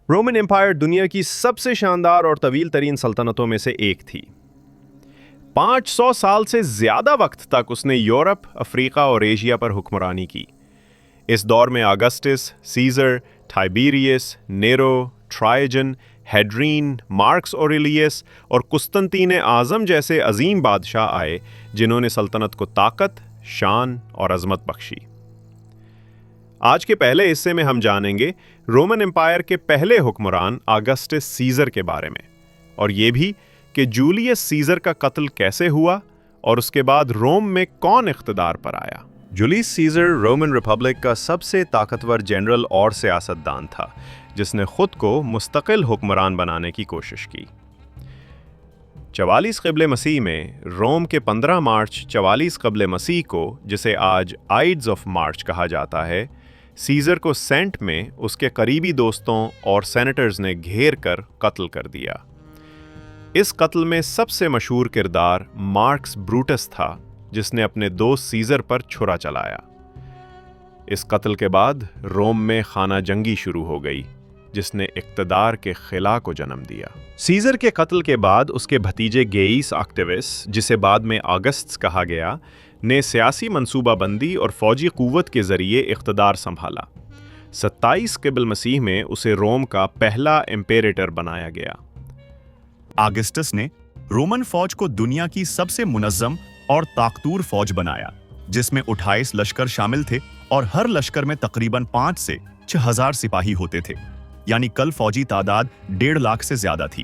Roman umpire دنیا کی سب سے شاندار اور طویل ترین سلطنتوں میں سے ایک تھی۔ 500 سال سے زیادہ وقت تک اس نے یورپ، افریقہ اور ایشیا پر حکمرانی کی۔ اس دور میں آگسٹس، سیزر، ٹائبیریس، نیرو، ٹرائجن، ہیڈرین، مارکس اوریلیس اور قسطنطین اعظم جیسے عظیم بادشاہ آئے جنہوں نے سلطنت کو طاقت، شان اور عظمت بخشی۔ آج کے پہلے حصے میں ہم جانیں گے رومن امپائر کے پہلے حکمران آگسٹس سیزر کے بارے میں، اور یہ بھی کہ جولیس سیزر کا قتل کیسے ہوا اور اس کے بعد روم میں کون اقتدار پر آیا۔ جولیس سیزر رومن ریپبلک کا سب سے طاقتور جنرل اور سیاستدان تھا جس نے خود کو مستقل حکمران بنانے کی کوشش کی۔ 44 قبل مسیح میں روم کے 15 مارچ 44 قبل مسیح کو، جسے آج آئیڈز آف مارچ کہا جاتا ہے، سیزر کو سینٹ میں اس کے قریبی دوستوں اور سینیٹرز نے گھیر کر قتل کر دیا۔ اس قتل میں سب سے مشہور کردار مارکس بروٹس تھا جس نے اپنے دوست سیزر پر چھرا چلایا۔ اس قتل کے بعد روم میں خانہ جنگی شروع ہو گئی جس نے اقتدار کے خلا کو جنم دیا۔ سیزر کے قتل کے بعد اس کے بھتیجے گیئس آکٹیوس، جسے بعد میں آگسٹس کہا گیا، نے سیاسی منصوبہ بندی اور فوجی قوت کے ذریعے اقتدار سنبھالا۔ 27 قبل مسیح میں اسے روم کا پہلا امپیریٹر بنایا گیا۔ آگسٹس نے رومن فوج کو دنیا کی سب سے منظم اور طاقتور فوج بنایا، جس میں 28 لشکر شامل تھے اور ہر لشکر میں تقریباً 5 سے 6000 سپاہی ہوتے تھے، یعنی کل فوجی تعداد 1.5 لاکھ سے زیادہ تھی۔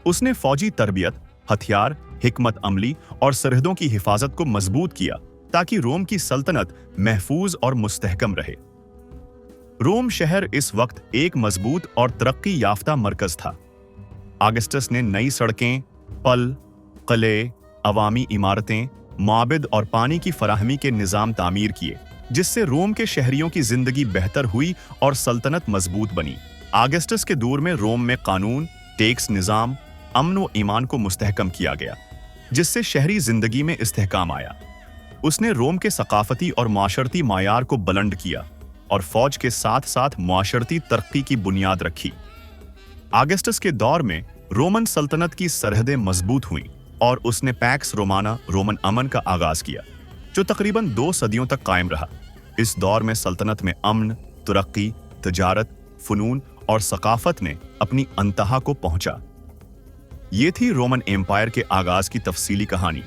اس نے فوجی تربیت، ہتھیار، حکمت عملی اور سرحدوں کی حفاظت کو مضبوط کیا تاکہ روم کی سلطنت محفوظ اور مستحکم رہے۔ روم شہر اس وقت ایک مضبوط اور ترقی یافتہ مرکز تھا۔ آگسٹس نے نئی سڑکیں، پل، قلعے، عوامی عمارتیں، معابد اور پانی کی فراہمی کے نظام تعمیر کیے، جس سے روم کے شہریوں کی زندگی بہتر ہوئی اور سلطنت مضبوط بنی۔ آگسٹس کے دور میں روم میں قانون، ٹیکس نظام، امن و ایمان کو مستحکم کیا گیا، جس سے شہری زندگی میں استحکام آیا۔ اس نے روم کے ثقافتی اور معاشرتی معیار کو بلند کیا اور فوج کے ساتھ ساتھ معاشرتی ترقی کی بنیاد رکھی۔ آگسٹس کے دور میں رومن سلطنت کی سرحدیں مضبوط ہوئیں اور اس نے پیکس رومانا رومن امن کا آغاز کیا، جو تقریباً 2 صدیوں تک قائم رہا۔ اس دور میں سلطنت میں امن، ترقی، تجارت، فنون اور ثقافت نے اپنی انتہا کو پہنچا۔ یہ تھی رومن ایمپائر کے آغاز کی تفصیلی کہانی،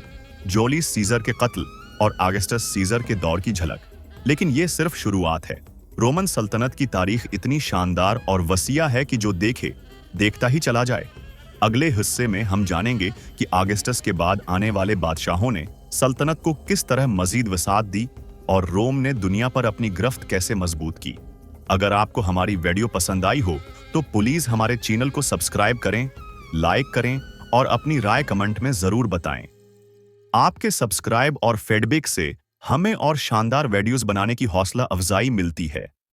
جولیس سیزر کے قتل اور آگسٹس سیزر کے دور کی جھلک۔ لیکن یہ صرف شروعات ہے۔ رومن سلطنت کی تاریخ اتنی شاندار اور وسیع ہے کہ جو دیکھتا ہی چلا جائے۔ اگلے حصے میں ہم جانیں گے کہ آگسٹس کے بعد آنے والے بادشاہوں نے سلطنت کو کس طرح مزید وسعت دی اور روم نے دنیا پر اپنی گرفت کیسے مضبوط کی۔ اگر آپ کو ہماری ویڈیو پسند آئی ہو تو پلیز ہمارے چینل کو سبسکرائب کریں، لائک کریں اور اپنی رائے کمنٹ میں ضرور بتائیں۔ آپ کے سبسکرائب اور فیڈ بیک سے ہمیں اور شاندار ویڈیوز بنانے کی حوصلہ افزائی ملتی ہے۔